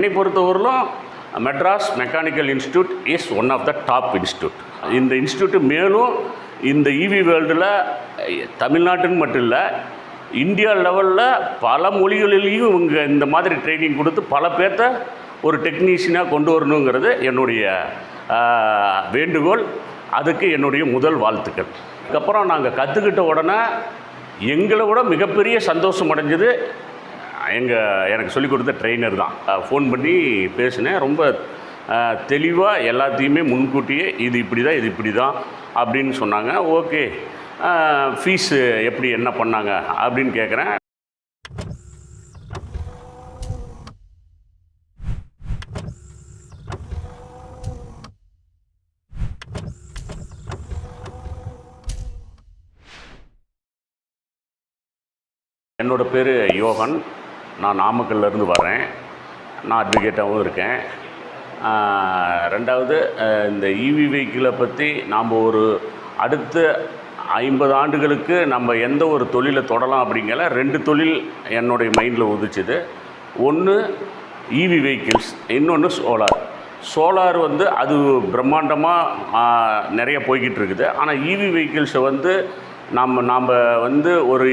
என்னை பொறுத்தவரையிலும் Madras mechanical institute is one of the top institute. இந்த இன்ஸ்டியூட்டு மேலும் இந்த இவி வேர்ல்டில் தமிழ்நாட்டுன்னு மட்டும் இல்லை, இந்தியா லெவலில் பல மொழிகளிலையும் இவங்க இந்த மாதிரி ட்ரைனிங் கொடுத்து பல பேர்த்த ஒரு டெக்னீஷியனாக கொண்டு வரணுங்கிறது என்னுடைய வேண்டுகோள். அதுக்கு என்னுடைய முதல் வாழ்த்துக்கள். அதுக்கப்புறம் நாங்கள் கற்றுக்கிட்ட உடனே எங்களை விட மிகப்பெரிய சந்தோஷம் அடைஞ்சது எனக்கு சொல்லிக் கொடுத்த ட்ரெயினர் தான். ஃபோன் பண்ணி பேசினேன். ரொம்ப தெளிவாக எல்லாத்தையுமே முன்கூட்டியே இது இப்படி தான் அப்படின்னு சொன்னாங்க. ஓகே, ஃபீஸு எப்படி என்ன பண்ணாங்க அப்படின்னு கேட்குறேன். என்னோடய பேர் யோகன். நான் நாமக்கல்லேருந்து வரேன். நான் அட்வொகேட்டாகவும் இருக்கேன். ரெண்டாவது, இந்த இவி வெஹிக்கிளை பற்றி நாம் ஒரு அடுத்த 50 ஆண்டுகளுக்கு நம்ம எந்த ஒரு தொழிலை தொடலாம் அப்படிங்கிற 2 தொழில் என்னுடைய மைண்டில் உதிச்சுது. ஒன்று இவி வெஹிக்கிள்ஸ், இன்னொன்று சோலார் அது பிரம்மாண்டமாக நிறைய போய்கிட்டு இருக்குது. ஆனால் இவி வெஹிக்கிள்ஸை நாம் ஒரு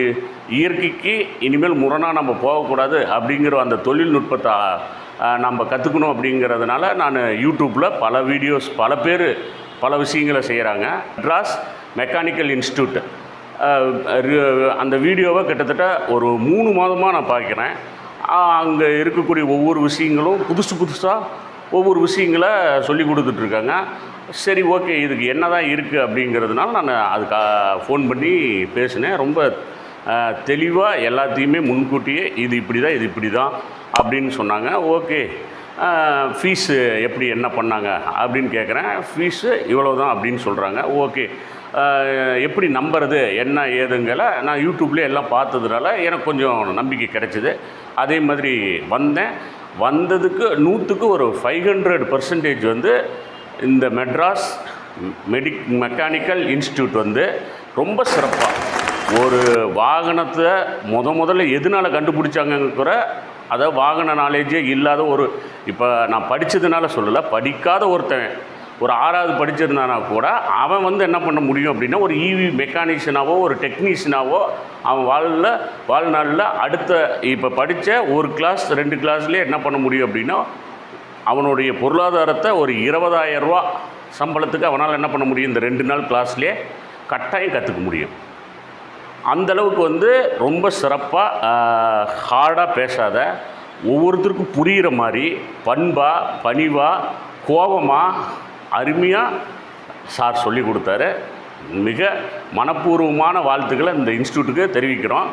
இயற்கைக்கு இனிமேல் முரணாக நம்ம போகக்கூடாது அப்படிங்கிற அந்த தொழில்நுட்பத்தை நம்ம கற்றுக்கணும். அப்படிங்கிறதுனால நான் யூடியூப்பில் பல வீடியோஸ், பல பேர் பல விஷயங்களை செய்கிறாங்க. மெட்ராஸ் மெக்கானிக்கல் இன்ஸ்டியூட் அந்த வீடியோவை கிட்டத்தட்ட ஒரு 3 மாதமாக நான் பார்க்குறேன். அங்கே இருக்கக்கூடிய ஒவ்வொரு விஷயங்களும் புதுசாக ஒவ்வொரு விஷயங்களை சொல்லி கொடுத்துட்ருக்காங்க. சரி, ஓகே, இதுக்கு என்ன தான் இருக்குது அப்படிங்கிறதுனால நான் அதுக்கு ஃபோன் பண்ணி பேசினேன். ரொம்ப தெளிவாக எல்லாத்தையுமே முன்கூட்டியே இது இப்படி தான் அப்படின்னு சொன்னாங்க. ஓகே, ஃபீஸு எப்படி என்ன பண்ணாங்க அப்படின்னு கேட்குறேன். ஃபீஸு இவ்வளோ தான் அப்படின்னு சொல்கிறாங்க. ஓகே, எப்படி நம்புறது என்ன ஏதுங்களை நான் யூடியூப்லேயே எல்லாம் பார்த்ததுனால எனக்கு கொஞ்சம் நம்பிக்கை கிடைச்சிது. அதே மாதிரி வந்ததுக்கு 100க்கு ஒரு 500% இந்த மெட்ராஸ் மெக்கானிக்கல் இன்ஸ்டியூட் ரொம்ப சிறப்பாக ஒரு வாகனத்தை முதல்ல எதனால் கண்டுபிடிச்சாங்கங்கிற வாகன நாலேஜே இல்லாத இப்போ நான் படித்ததுனால சொல்லலை, படிக்காத ஒருத்தன் ஒரு 6வது படிச்சிருந்தானா கூட அவன் என்ன பண்ண முடியும் அப்படின்னா, ஒரு இவி மெக்கானிஷியனாவோ ஒரு டெக்னீஷியனாவோ அவன் வாழ்நாளில் அடுத்த இப்போ படித்த ஒரு கிளாஸ் 2 கிளாஸ்லேயே என்ன பண்ண முடியும் அப்படின்னா, அவனுடைய பொருளாதாரத்தை ஒரு 20,000 ரூபா சம்பளத்துக்கு அவனால் என்ன பண்ண முடியும், இந்த 2 நாள் கிளாஸ்லேயே கட்டாயம் கற்றுக்க முடியும். அந்தளவுக்கு ரொம்ப சிறப்பாக ஹார்டாக பேசாத, ஒவ்வொருத்தருக்கும் புரிகிற மாதிரி பணிவாக கோபமாக அருமையாக சார் சொல்லி கொடுத்தாரு. மிக மனப்பூர்வமான வாழ்த்துக்களை இந்த இன்ஸ்டியூட்டுக்கு தெரிவிக்கிறோம்.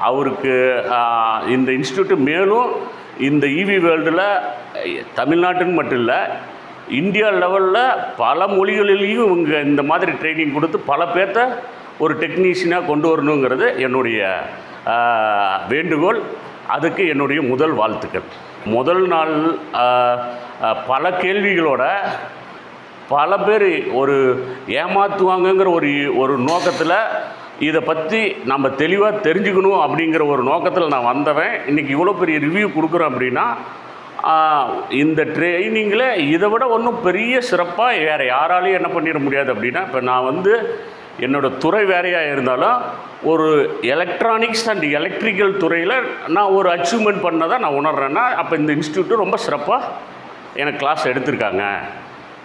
அவருக்கு இந்த இன்ஸ்டியூட்டு மேலும் இந்த இவி வேர்ல்டில் தமிழ்நாட்டுன்னு மட்டும் இல்லை, இந்தியா லெவலில் பல மொழிகளிலையும் இவங்க இந்த மாதிரி ட்ரைனிங் கொடுத்து பல பேர்த்த ஒரு டெக்னீஷியனாக கொண்டு வரணுங்கிறது என்னுடைய வேண்டுகோள். அதுக்கு என்னுடைய முதல் வாழ்த்துக்கள். முதல் நாள் பல கேள்விகளோட பல பேர் ஒரு ஏமாற்றுவாங்கங்கிற ஒரு நோக்கத்தில் இதை பற்றி நம்ம தெளிவாக தெரிஞ்சுக்கணும் அப்படிங்கிற ஒரு நோக்கத்தில் நான் வந்தவன். இன்றைக்கி இவ்வளோ பெரிய ரிவ்யூ கொடுக்குறேன் அப்படின்னா, இந்த ட்ரைனிங்கில் இதை விட ஒன்றும் பெரிய சிறப்பாக வேறு யாராலையும் என்ன பண்ணிட முடியாது. அப்படின்னா, இப்போ நான் என்னோடய துறை வேறையாக இருந்தாலும் ஒரு எலக்ட்ரானிக்ஸ் அண்ட் எலக்ட்ரிக்கல் துறையில் நான் ஒரு அச்சீவ்மெண்ட் பண்ணதை நான் உணர்றேன்னா, அப்போ இந்த இன்ஸ்டியூட்டு ரொம்ப சிறப்பாக எனக்கு கிளாஸ் எடுத்திருக்காங்க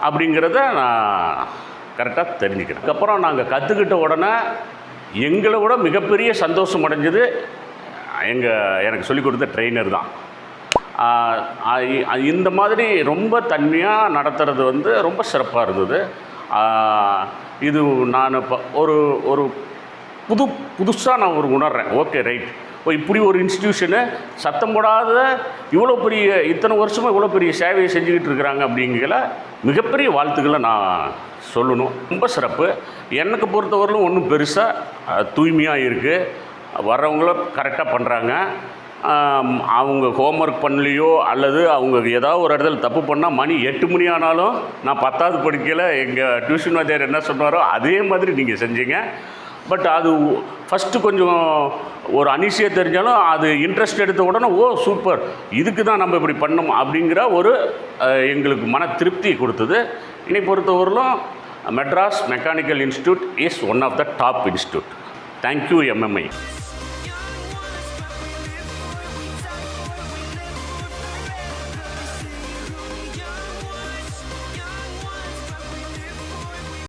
அப்படிங்கிறத நான் கரெக்டாக தெரிஞ்சுக்கிறேன். அதுக்கப்புறம் நாங்கள் கற்றுக்கிட்ட உடனே எங்களை விட மிகப்பெரிய சந்தோஷம் அடைஞ்சது எனக்கு சொல்லிக் கொடுத்த ட்ரெயினர் தான். இந்த மாதிரி ரொம்ப தன்மையாக நடத்துகிறது ரொம்ப சிறப்பாக இருந்தது. இது நான் இப்போ ஒரு புதுசாக நான் உணர்றேன். ஓகே, ரைட், இப்படி ஒரு இன்ஸ்டிடியூஷனு சத்தம் போடாத இத்தனை வருஷமாக இவ்வளோ பெரிய சேவையை செஞ்சுக்கிட்டு இருக்கிறாங்க அப்படிங்கிற மிகப்பெரிய வாழ்த்துக்களை நான் சொல்லணும். ரொம்ப சிறப்பு. எனக்கு பொறுத்தவரையிலும் ஒன்றும் பெருசாக தூய்மையாக இருக்குது. வர்றவங்கள கரெக்டாக பண்ணுறாங்க. அவங்க ஹோம்ஒர்க் பண்ணலையோ அல்லது அவங்க ஏதாவது ஒரு இடத்துல தப்பு பண்ணால் மணி 8 மணி ஆனாலும் நான் 10வது படிக்கையில் எங்கள் டியூஷன் வாத்தியார் என்ன சொன்னாரோ அதே மாதிரி நீங்கள் செஞ்சீங்க. பட் அது ஃபஸ்ட்டு கொஞ்சம் ஒரு அனிசியாக தெரிஞ்சாலும் அது இன்ட்ரெஸ்ட் எடுத்த உடனே ஓ சூப்பர், இதுக்கு தான் நம்ம இப்படி பண்ணோம் அப்படிங்கிற ஒரு எங்களுக்கு மன திருப்தி கொடுத்தது. என்னை பொறுத்தவரையிலும் Madras mechanical institute is one of the top institute. Thank you MMI.